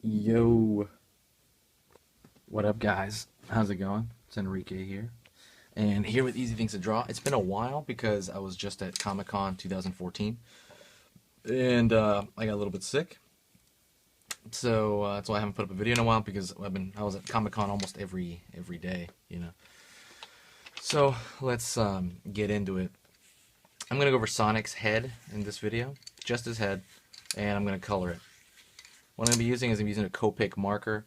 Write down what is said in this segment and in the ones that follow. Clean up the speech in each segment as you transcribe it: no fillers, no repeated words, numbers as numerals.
Yo, what up, guys? How's it going? It's Enrique here, and here with Easy Things to Draw. It's been a while because I was just at Comic Con 2014, and I got a little bit sick, so that's why I haven't put up a video in a while because I was at Comic Con almost every day, you know. So let's get into it. I'm gonna go over Sonic's head in this video, just his head, and I'm gonna color it. What I'm gonna be using is I'm using a Copic marker.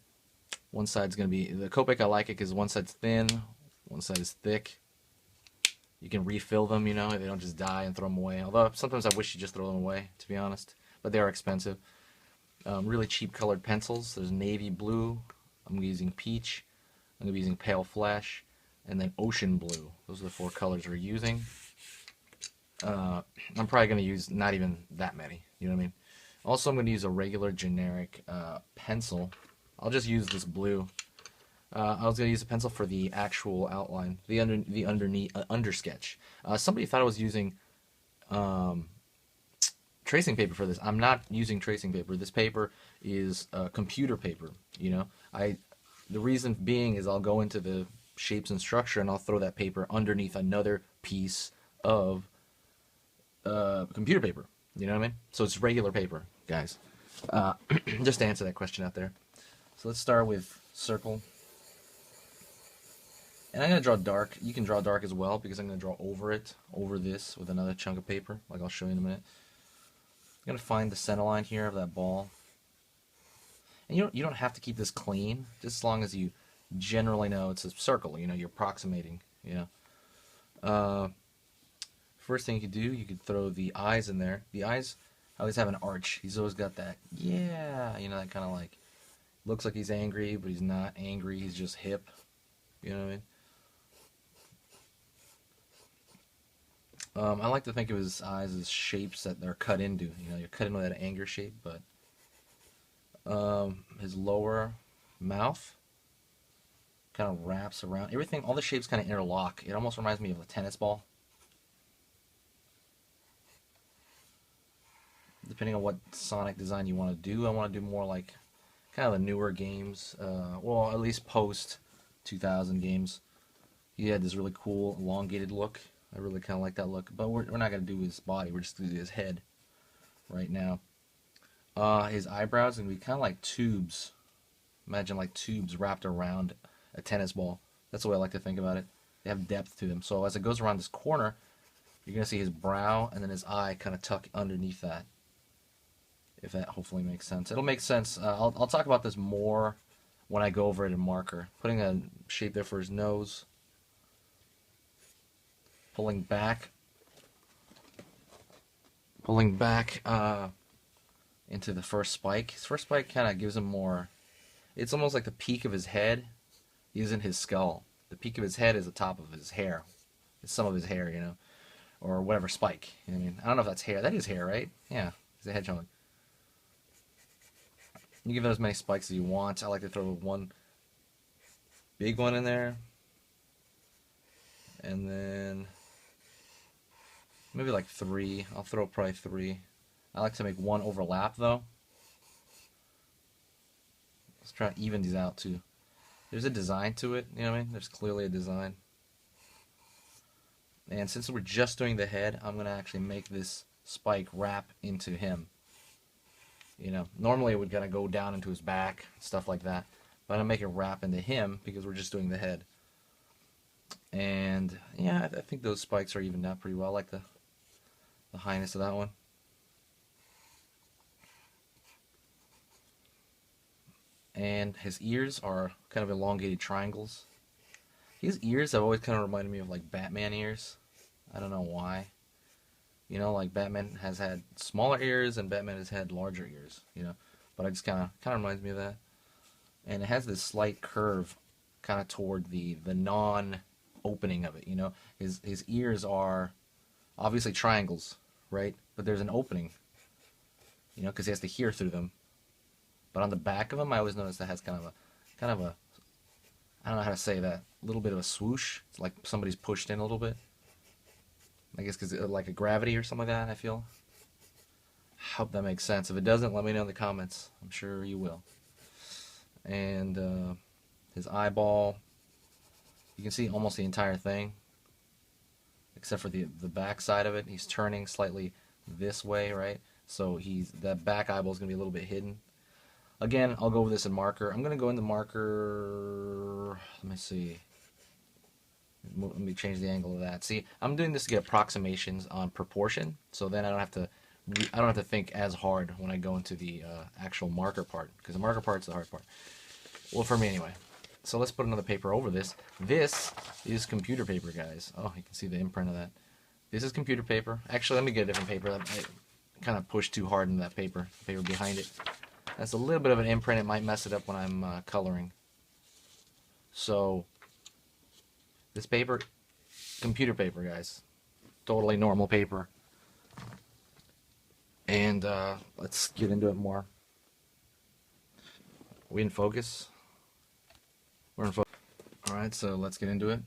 One side's going to be, the Copic I like it because one side's thin, one side is thick. You can refill them, you know, they don't just die and throw them away. Although sometimes I wish you just throw them away, to be honest. But they are expensive. Really cheap colored pencils. There's navy blue. I'm using peach. I'm going to be using pale flesh. And then ocean blue. Those are the four colors we're using. I'm probably going to use not even that many, you know what I mean? Also, I'm going to use a regular generic pencil. I'll just use this blue. I was gonna use a pencil for the actual outline, the underneath undersketch. Somebody thought I was using tracing paper for this. I'm not using tracing paper. This paper is computer paper. You know, the reason being is I'll go into the shapes and structure and I'll throw that paper underneath another piece of computer paper. You know what I mean? So it's regular paper, guys. Just to answer that question out there. So let's start with circle. And I'm going to draw dark. You can draw dark as well because I'm going to draw over it, over this with another chunk of paper, like I'll show you in a minute. I'm going to find the center line here of that ball. And you don't have to keep this clean, just as long as you generally know it's a circle, you know, you're approximating, you know. First thing you could do, you could throw the eyes in there. The eyes always have an arch. He's always got that, yeah, you know, that kind of like, looks like he's angry, but he's not angry. He's just hip. You know what I mean? I like to think of his eyes as shapes that they're cut into. You know, you're cut into that anger shape, but his lower mouth kind of wraps around. Everything, all the shapes kind of interlock. It almost reminds me of a tennis ball. Depending on what Sonic design you want to do, I want to do more like kind of the newer games, well, at least post 2000 games. He had this really cool elongated look. I really kind of like that look, but we're not going to do his body, we're just going to do his head right now. His eyebrows are going to be kind of like tubes. Imagine like tubes wrapped around a tennis ball. That's the way I like to think about it. They have depth to them. So as it goes around this corner, you're going to see his brow and then his eye kind of tuck underneath that. If that hopefully makes sense. It'll make sense. I'll talk about this more when I go over it in marker. Putting a shape there for his nose. Pulling back. Pulling back into the first spike. His first spike kind of gives him more... It's almost like the peak of his head isn't his skull. The peak of his head is the top of his hair. It's some of his hair, you know. Or whatever spike. You know what I mean? I don't know if that's hair. That is hair, right? Yeah. He's a hedgehog. You give it as many spikes as you want. I like to throw one big one in there. And then maybe like 3. I'll throw probably 3. I like to make one overlap though. Let's try to even these out too. There's a design to it, you know what I mean? There's clearly a design. And since we're just doing the head, I'm going to actually make this spike wrap into him. You know, normally it would kind of go down into his back, stuff like that. But I'm going to make it wrap into him because we're just doing the head. And yeah, I think those spikes are evened out pretty well. I like the highness of that one. And his ears are kind of elongated triangles. His ears have always kind of reminded me of like Batman ears. I don't know why. You know, like Batman has had smaller ears and Batman has had larger ears, you know. But I just kind of reminds me of that. And it has this slight curve kind of toward the non-opening of it, you know. His ears are obviously triangles, right? But there's an opening, you know, because he has to hear through them. But on the back of him, I always notice that has kind of a, I don't know how to say that, a little bit of a swoosh. It's like somebody's pushed in a little bit. I guess because like a gravity or something like that, I feel. Hope that makes sense. If it doesn't, let me know in the comments. I'm sure you will. and his eyeball. You can see almost the entire thing, except for the back side of it. He's turning slightly this way, right? So that back eyeball is gonna be a little bit hidden. Again, I'll go over this in marker. I'm gonna go into marker. Let me see. Let me change the angle of that. See, I'm doing this to get approximations on proportion, so then I don't have to think as hard when I go into the actual marker part, because the marker part's the hard part. Well, for me anyway. So let's put another paper over this. This is computer paper, guys. Oh, you can see the imprint of that. This is computer paper. Actually, let me get a different paper. I kind of pushed too hard into that paper behind it. That's a little bit of an imprint. It might mess it up when I'm coloring. So this paper, computer paper, guys. Totally normal paper. And let's get into it more. Are we in focus? We're in focus. Alright, so let's get into it.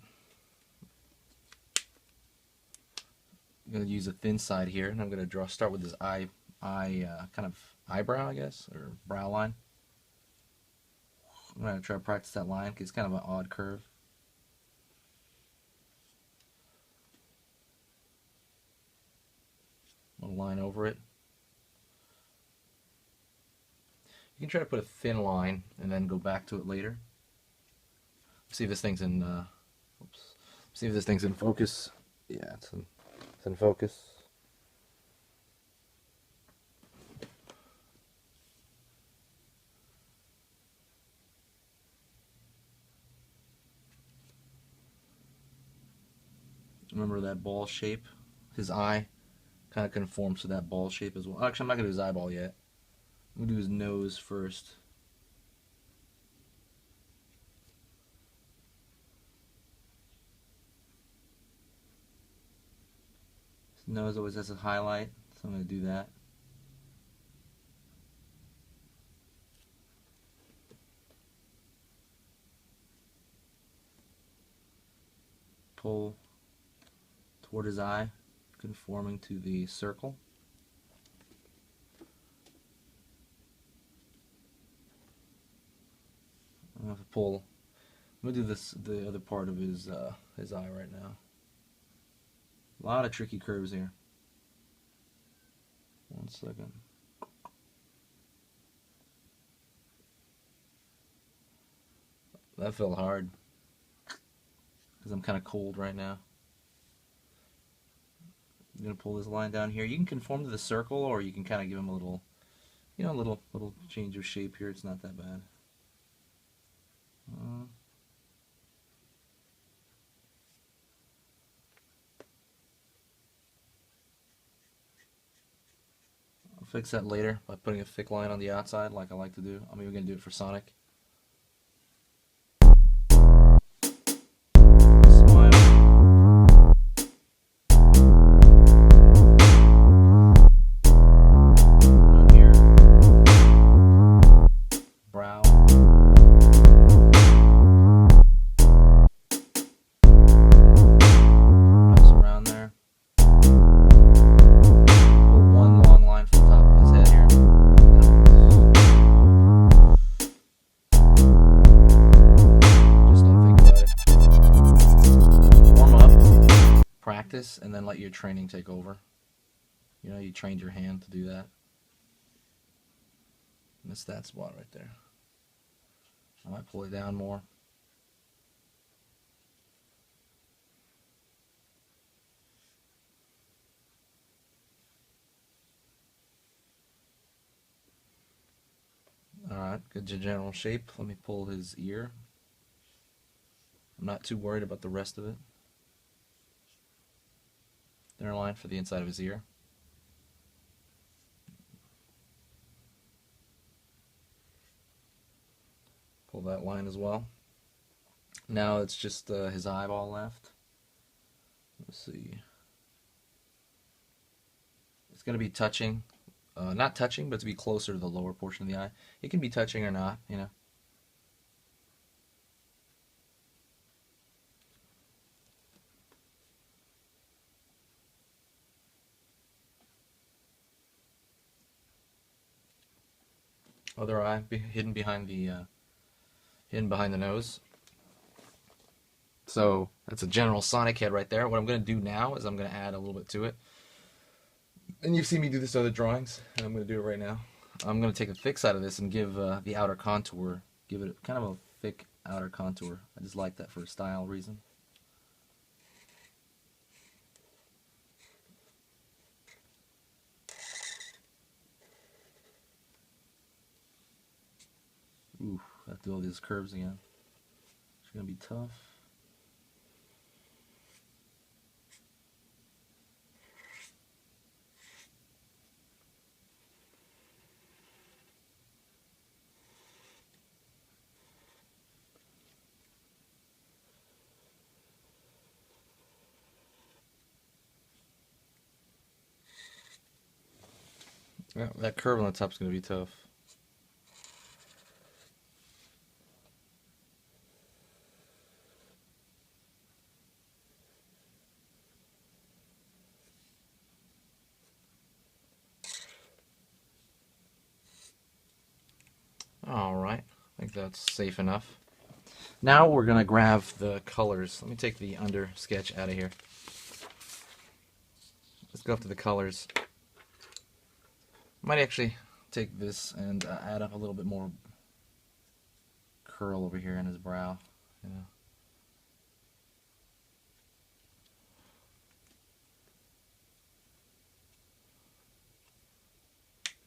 I'm going to use a thin side here, and I'm going to start with this kind of eyebrow, I guess, or brow line. I'm going to try to practice that line because it's kind of an odd curve. A line over it. You can try to put a thin line and then go back to it later. See if this thing's in. See if this thing's in focus. Yeah, it's in focus. Remember that ball shape? His eye kind of conforms to that ball shape as well. Actually, I'm not going to do his eyeball yet. I'm going to do his nose first. His nose always has a highlight, so I'm going to do that. Pull toward his eye, conforming to the circle. I'm going to pull. I'm going to do the other part of his eye right now. A lot of tricky curves here. 1 second. That felt hard because I'm kind of cold right now. I'm gonna pull this line down here. You can conform to the circle, or you can kind of give him a little, little change of shape here. It's not that bad. I'll fix that later by putting a thick line on the outside, like I like to do. I'm even gonna do it for Sonic. And then let your training take over. You trained your hand to do that. Missed that spot right there. I might pull it down more. Alright, good general shape. Let me pull his ear. I'm not too worried about the rest of it. Thinner line for the inside of his ear. Pull that line as well. Now it's just his eyeball left. Let's see. It's going to be touching. Not touching, but to be closer to the lower portion of the eye. It can be touching or not, Other eye hidden behind the hidden behind the nose. So that's a general Sonic head right there. What I'm going to do now is I'm going to add a little bit to it. And you've seen me do this in other drawings, and I'm going to do it right now. I'm going to take the thick side of this and give the outer contour, give it kind of a thick outer contour. I just like that for a style reason. Ooh, I have to do all these curves again. It's going to be tough. Yeah, that curve on the top is going to be tough. Alright, I think that's safe enough. Now we're going to grab the colors. Let me take the under sketch out of here. Let's go up to the colors. Might actually take this and add up a little bit more curl over here in his brow.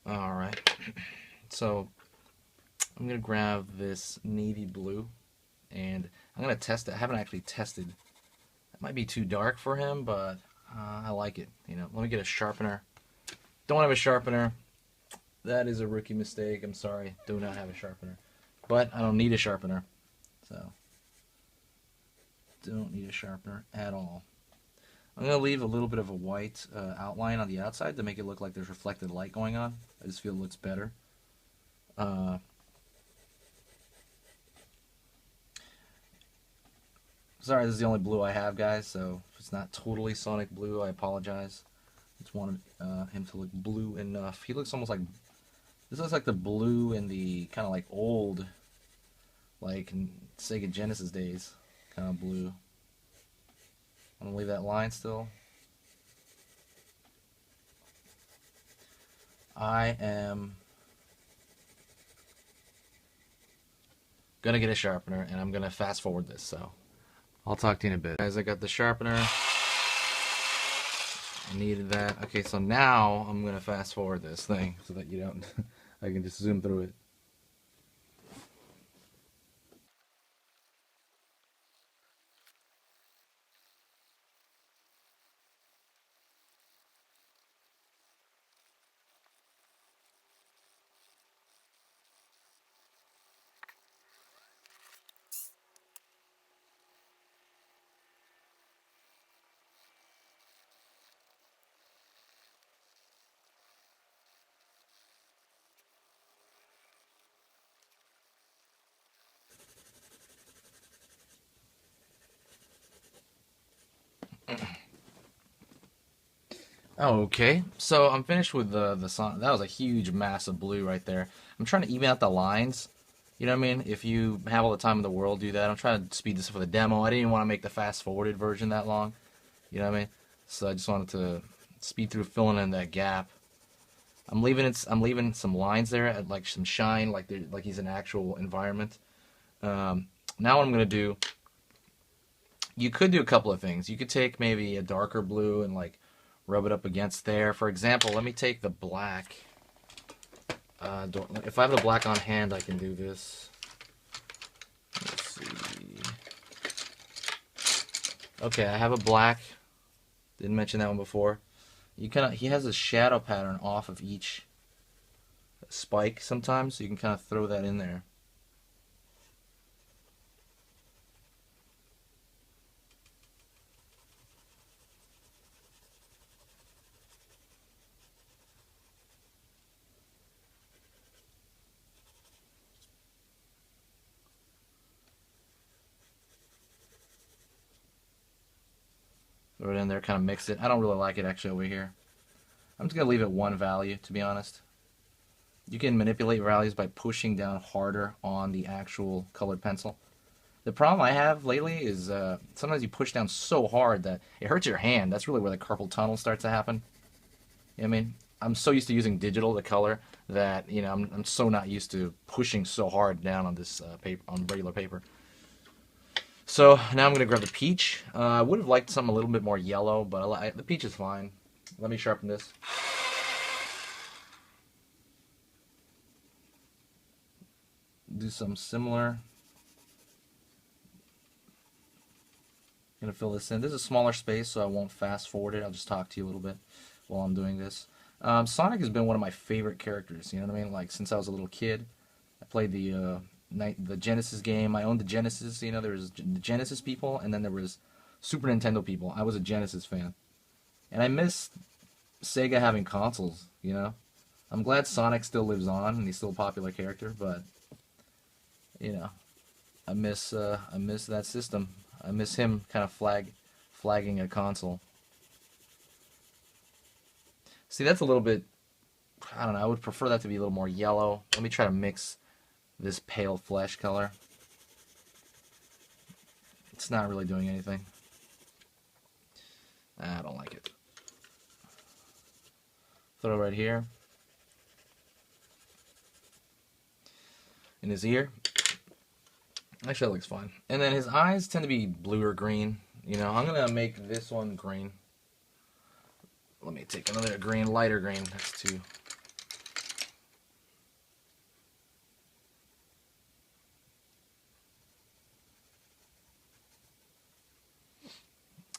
Alright, so I'm going to grab this navy blue and I'm going to test it. I haven't actually tested. It might be too dark for him, but I like it. Let me get a sharpener. Don't have a sharpener. That is a rookie mistake. I'm sorry. Do not have a sharpener. But I don't need a sharpener. So, don't need a sharpener at all. I'm going to leave a little bit of a white outline on the outside to make it look like there's reflected light going on. I just feel it looks better. Sorry, this is the only blue I have, guys, so if it's not totally Sonic blue, I apologize. I just wanted him to look blue enough. He looks almost like... This looks like the blue in the kind of like old, like Sega Genesis days kind of blue. I'm going to leave that line still. I am going to get a sharpener, and I'm going to fast forward this, so I'll talk to you in a bit. Guys, I got the sharpener. I needed that. Okay, so now I'm going to fast forward this thing so that you don't... I can just zoom through it. Okay, so I'm finished with the Sonic. That was a huge mass of blue right there. I'm trying to even out the lines. You know what I mean? If you have all the time in the world, do that. I'm trying to speed this up for the demo. I didn't even want to make the fast-forwarded version that long. You know what I mean? So I just wanted to speed through filling in that gap. I'm leaving some lines there, like some shine, like he's an actual environment. Now what I'm gonna do? You could do a couple of things. You could take maybe a darker blue and like rub it up against there. For example, let me take the black. If I have the black on hand, I can do this. Let's see. Okay, I have a black. Didn't mention that one before. He has a shadow pattern off of each spike sometimes, so you can kind of throw that in there. Throw it in there, kind of mix it. I don't really like it actually over here. I'm just going to leave it one value, to be honest. You can manipulate values by pushing down harder on the actual colored pencil. The problem I have lately is sometimes you push down so hard that it hurts your hand. That's really where the carpal tunnel starts to happen. You know what I mean? I'm so used to using digital, the color, that I'm so not used to pushing so hard down on this paper, on regular paper. So now I'm gonna grab the peach. I would have liked something a little bit more yellow, but the peach is fine. Let me sharpen this. Do something similar. Gonna fill this in. This is a smaller space, so I won't fast forward it. I'll just talk to you a little bit while I'm doing this. Sonic has been one of my favorite characters. You know what I mean? Like since I was a little kid, I played the Genesis game. I owned the Genesis. You know, there was the Genesis people, and then there was Super Nintendo people. I was a Genesis fan, and I miss Sega having consoles. You know, I'm glad Sonic still lives on and he's still a popular character, but you know, I miss that system. I miss him kind of flagging a console. See, that's a little bit, I don't know, I would prefer that to be a little more yellow. Let me try to mix this pale flesh color. It's not really doing anything. I don't like it. Throw it right here. In his ear. Actually, that looks fine. And then his eyes tend to be blue or green. You know, I'm going to make this one green. Let me take another green, lighter green. That's two.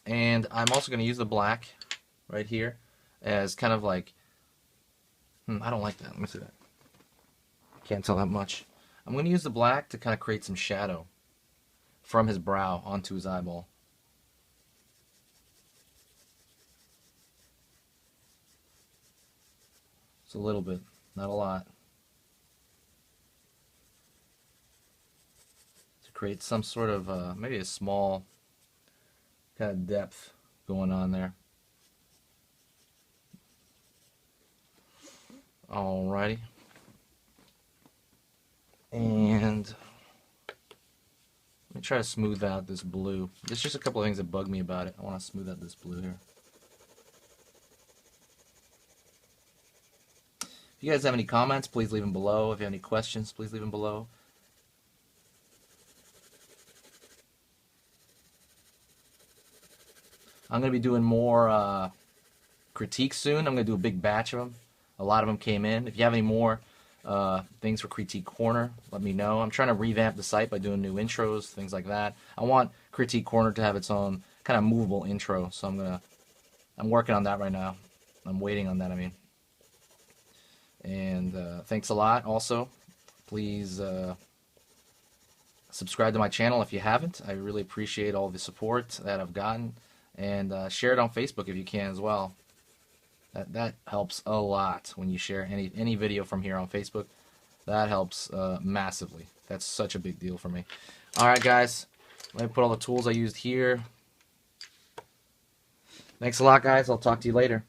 And I'm also going to use the black right here as kind of like, I don't like that. Let me see that. Can't tell that much. I'm going to use the black to kind of create some shadow from his brow onto his eyeball. It's a little bit, not a lot. To create some sort of, maybe a small kind of depth going on there. Alrighty. And let me try to smooth out this blue. There's just a couple of things that bug me about it. I want to smooth out this blue here. If you guys have any comments, please leave them below. If you have any questions, please leave them below. I'm going to be doing more critiques soon. I'm going to do a big batch of them. A lot of them came in. If you have any more things for Critique Corner, let me know. I'm trying to revamp the site by doing new intros, things like that. I want Critique Corner to have its own kind of movable intro, so I'm working on that right now. I'm waiting on that, I mean. And thanks a lot. Also, please subscribe to my channel if you haven't. I really appreciate all the support that I've gotten. And share it on Facebook if you can as well. That helps a lot when you share any video from here on Facebook. That helps massively. That's such a big deal for me. Alright guys, let me put all the tools I used here. Thanks a lot guys, I'll talk to you later.